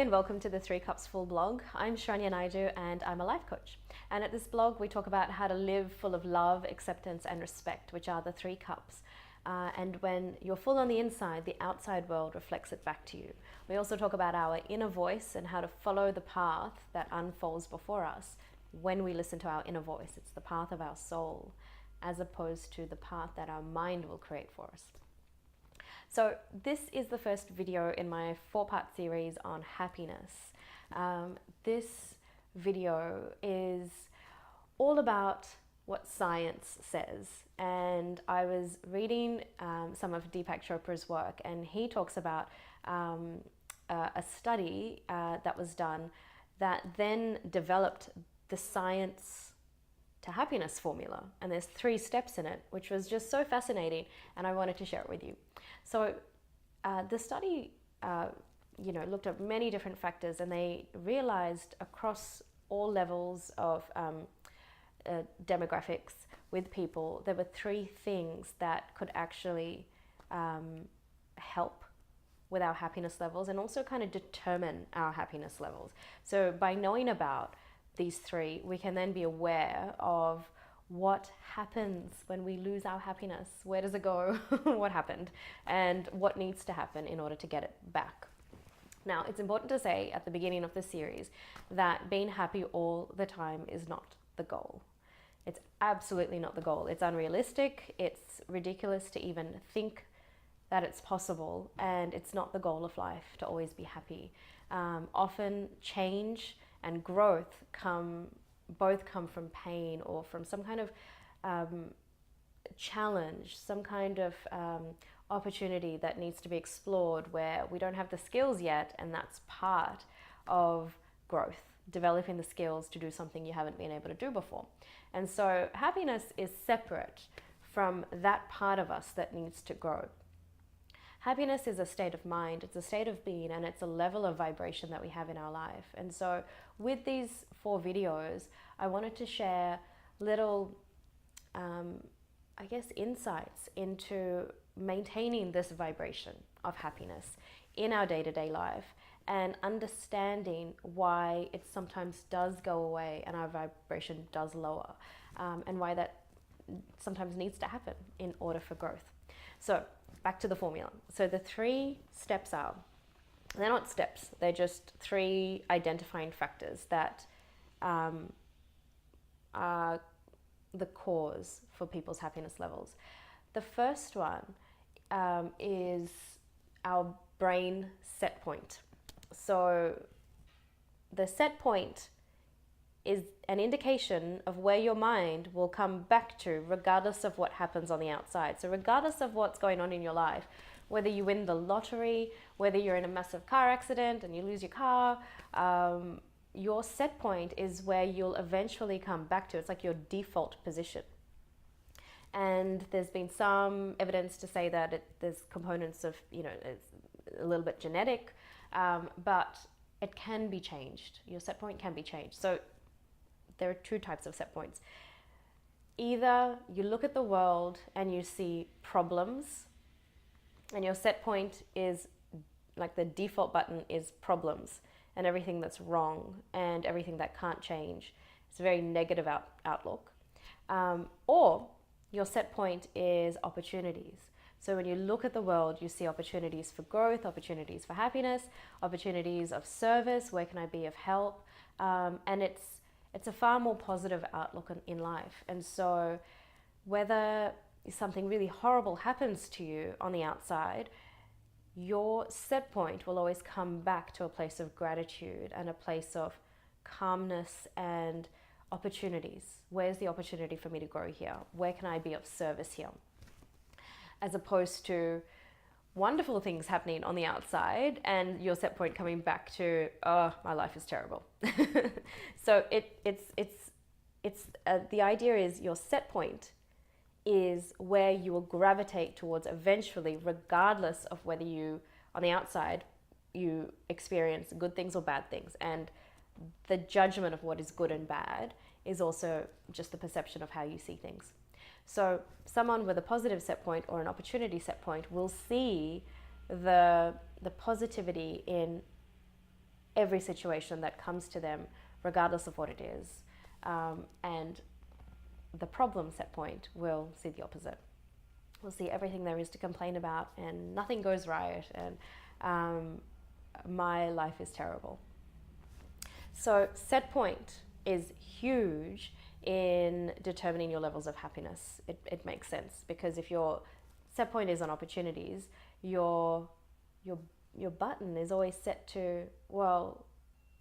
and welcome to the 3 Cups Full blog. I'm Sharanya and I'm a life coach. And at this blog we talk about how to live full of love, acceptance and respect, which are the 3 cups. And when you're full on the inside, the outside world reflects it back to you. We also talk about our inner voice and how to follow the path that unfolds before us when we listen to our inner voice. It's the path of our soul, as opposed to the path that our mind will create for us. So this is the first video in my 4-part series on happiness. This video is all about what science says. And I was reading some of Deepak Chopra's work, and he talks about a study that was done that then developed the science to happiness formula. And there's 3 steps in it, which was just so fascinating, and I wanted to share it with you. So the study looked at many different factors, and they realized across all levels of demographics with people, there were 3 things that could actually help with our happiness levels and also kind of determine our happiness levels. So by knowing about these 3, we can then be aware of what happens when we lose our happiness. Where does it go? What happened? And what needs to happen in order to get it back? Now, it's important to say at the beginning of the series that being happy all the time is not the goal. It's absolutely not the goal. It's unrealistic. It's ridiculous to even think that it's possible, and it's not the goal of life to always be happy. Often change and growth both come from pain or from some kind of challenge, some kind of opportunity that needs to be explored where we don't have the skills yet, and that's part of growth, developing the skills to do something you haven't been able to do before. And so happiness is separate from that part of us that needs to grow. Happiness is a state of mind, it's a state of being, and it's a level of vibration that we have in our life. And so with these 4 videos, I wanted to share little, insights into maintaining this vibration of happiness in our day-to-day life, and understanding why it sometimes does go away and our vibration does lower, and why that sometimes needs to happen in order for growth. So back to the formula. So the 3 steps are, they're not steps, they're just 3 identifying factors that are the cause for people's happiness levels. The first one is our brain set point. So the set point is an indication of where your mind will come back to regardless of what happens on the outside. So regardless of what's going on in your life, whether you win the lottery, whether you're in a massive car accident and you lose your car, your set point is where you'll eventually come back to. It's like your default position. And there's been some evidence to say that there's components of, it's a little bit genetic, but it can be changed. Your set point can be changed. So there are 2 types of set points. Either you look at the world and you see problems, and your set point is like the default button is problems and everything that's wrong and everything that can't change. It's a very negative outlook. Or your set point is opportunities. So when you look at the world, you see opportunities for growth, opportunities for happiness, opportunities of service. Where can I be of help? And it's a far more positive outlook in life. And so whether something really horrible happens to you on the outside, your set point will always come back to a place of gratitude and a place of calmness and opportunities. Where's the opportunity for me to grow here? Where can I be of service here? As opposed to wonderful things happening on the outside and your set point coming back to, oh, my life is terrible. So the idea is your set point is where you will gravitate towards eventually, regardless of whether you, on the outside, you experience good things or bad things. And the judgment of what is good and bad is also just the perception of how you see things. So someone with a positive set point or an opportunity set point will see the positivity in every situation that comes to them, regardless of what it is. And the problem set point will see the opposite. We'll see everything there is to complain about, and nothing goes right, and my life is terrible. So set point is huge in determining your levels of happiness. It makes sense, because if your set point is on opportunities, your button is always set to, well,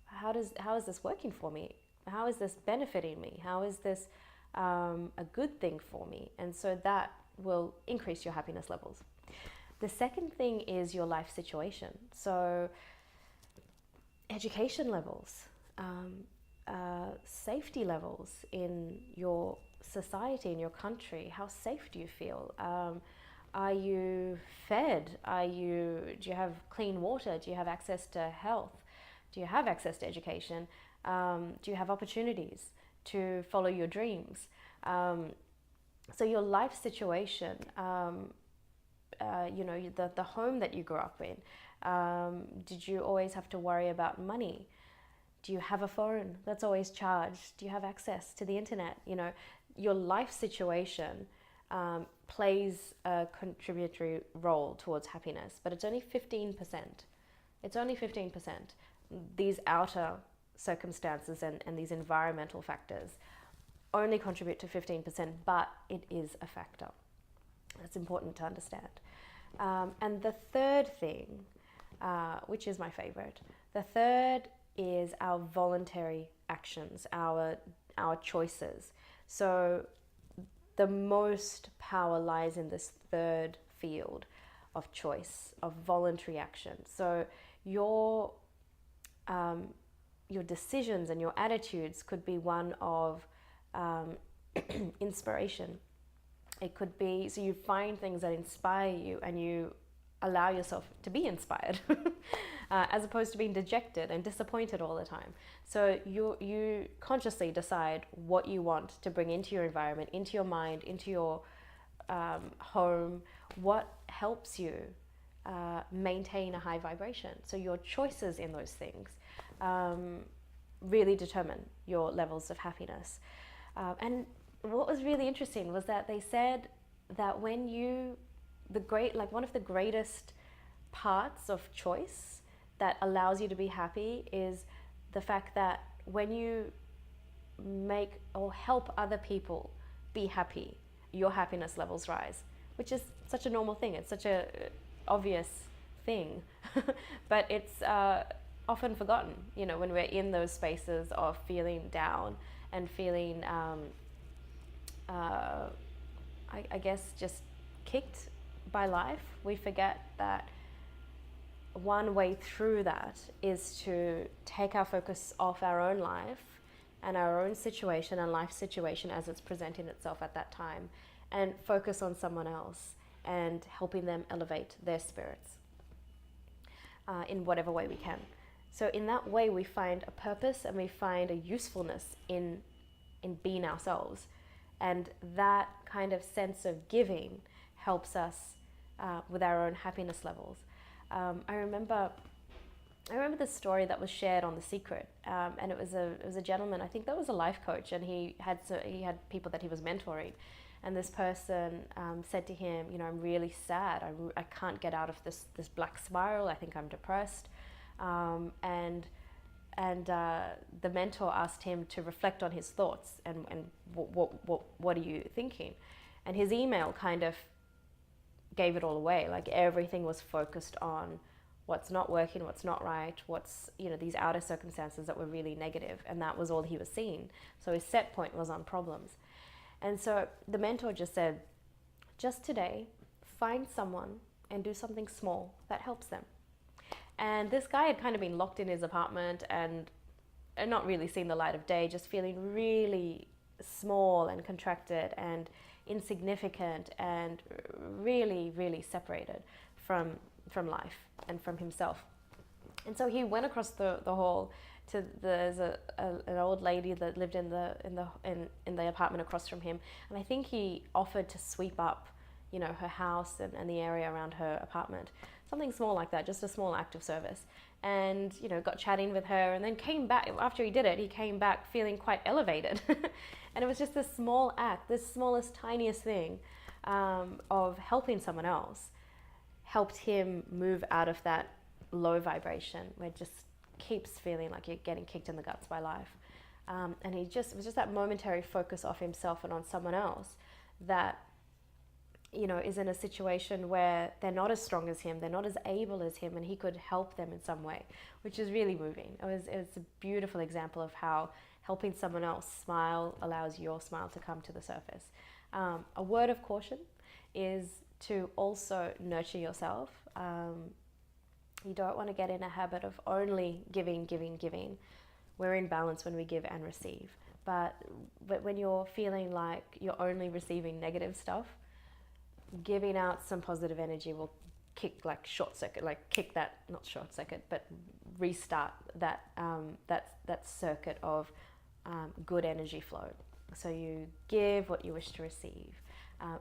how is this working for me? How is this benefiting me? How is this a good thing for me? And so that will increase your happiness levels. The second thing is your life situation. So education levels, safety levels in your society, in your country. How safe do you feel? Are you fed? Do you have clean water? Do you have access to health? Do you have access to education? Do you have opportunities to follow your dreams? So your life situation, the home that you grew up in, did you always have to worry about money? Do you have a phone that's always charged? Do you have access to the internet? Your life situation plays a contributory role towards happiness, but it's only 15%. It's only 15%. These outer circumstances and these environmental factors only contribute to 15%, but it is a factor. That's important to understand. And the third thing, which is my favorite, the third is our voluntary actions, our choices. So the most power lies in this third field of choice, of voluntary action. So your decisions and your attitudes could be one of inspiration. It could be, so you find things that inspire you and you allow yourself to be inspired as opposed to being dejected and disappointed all the time. So you consciously decide what you want to bring into your environment, into your mind, into your home, what helps you maintain a high vibration. So your choices in those things really determine your levels of happiness. And what was really interesting was that they said that when one of the greatest parts of choice that allows you to be happy is the fact that when you make or help other people be happy, your happiness levels rise, which is such a normal thing. It's such a obvious thing, but it's often forgotten, when we're in those spaces of feeling down and feeling, I guess, just kicked by life. We forget that one way through that is to take our focus off our own life and our own situation and life situation as it's presenting itself at that time, and focus on someone else and helping them elevate their spirits in whatever way we can. So in that way we find a purpose and we find a usefulness in being ourselves, and that kind of sense of giving helps us with our own happiness levels. I remember this story that was shared on The Secret, and it was a gentleman. I think that was a life coach, and he had people that he was mentoring, and this person said to him, I'm really sad. I can't get out of this black spiral. I think I'm depressed, and the mentor asked him to reflect on his thoughts and what are you thinking, and his email kind of gave it all away. Like, everything was focused on what's not working, what's not right, what's, these outer circumstances that were really negative, and that was all he was seeing. So his set point was on problems. And so the mentor just said, just today, find someone and do something small that helps them. And this guy had kind of been locked in his apartment and not really seen the light of day, just feeling really small and contracted and insignificant and really, really separated from life and from himself. And so he went across the hall to there's an old lady that lived in the apartment across from him, and I think he offered to sweep up her house and the area around her apartment. Something small like that, just a small act of service. And, got chatting with her, and then came back, after he did it, he came back feeling quite elevated. And it was just this small act, this smallest, tiniest thing of helping someone else, helped him move out of that low vibration where it just keeps feeling like you're getting kicked in the guts by life. And it was just that momentary focus off himself and on someone else that, is in a situation where they're not as strong as him, they're not as able as him, and he could help them in some way, which is really moving. It was a beautiful example of how helping someone else smile allows your smile to come to the surface. A word of caution is to also nurture yourself. You don't want to get in a habit of only giving. We're in balance when we give and receive. But when you're feeling like you're only receiving negative stuff, giving out some positive energy will kick restart that circuit of good energy flow. So you give what you wish to receive.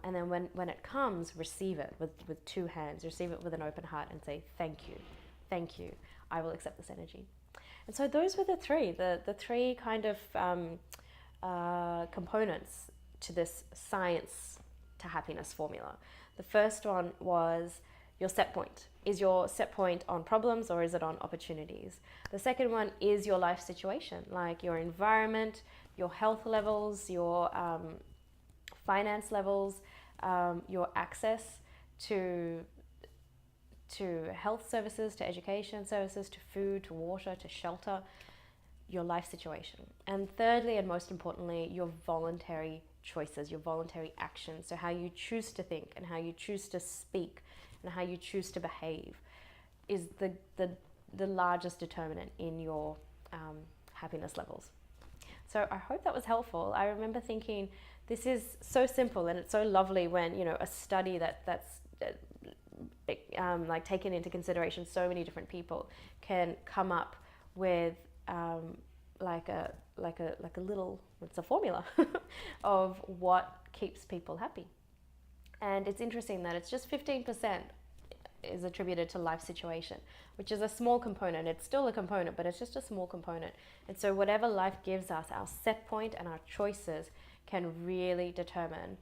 And then when it comes, receive it with two hands, receive it with an open heart and say, thank you, I will accept this energy. And so those were the three kind of components to this science to happiness formula. The first one was your set point. Is your set point on problems or is it on opportunities? The second one is your life situation, like your environment, your health levels, your finance levels, your access to health services, to education services, to food, to water, to shelter, your life situation. And thirdly, and most importantly, your voluntary choices, your voluntary actions. So how you choose to think and how you choose to speak and how you choose to behave is the largest determinant in your happiness levels. So I hope that was helpful. I remember thinking, this is so simple and it's so lovely when, a study that's like taken into consideration so many different people can come up with like a little, it's a formula of what keeps people happy. And it's interesting that it's just 15% is attributed to life situation, which is a small component. It's still a component, but it's just a small component. And so whatever life gives us, our set point and our choices can really determine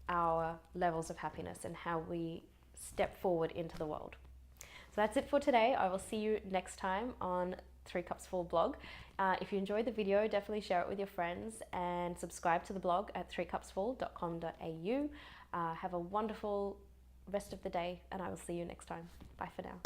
our levels of happiness and how we step forward into the world. So that's it for today. I will see you next time on 3 Cups Full blog. If you enjoyed the video, definitely share it with your friends and subscribe to the blog at 3cupsfull.com.au. Have a wonderful rest of the day and I will see you next time. Bye for now.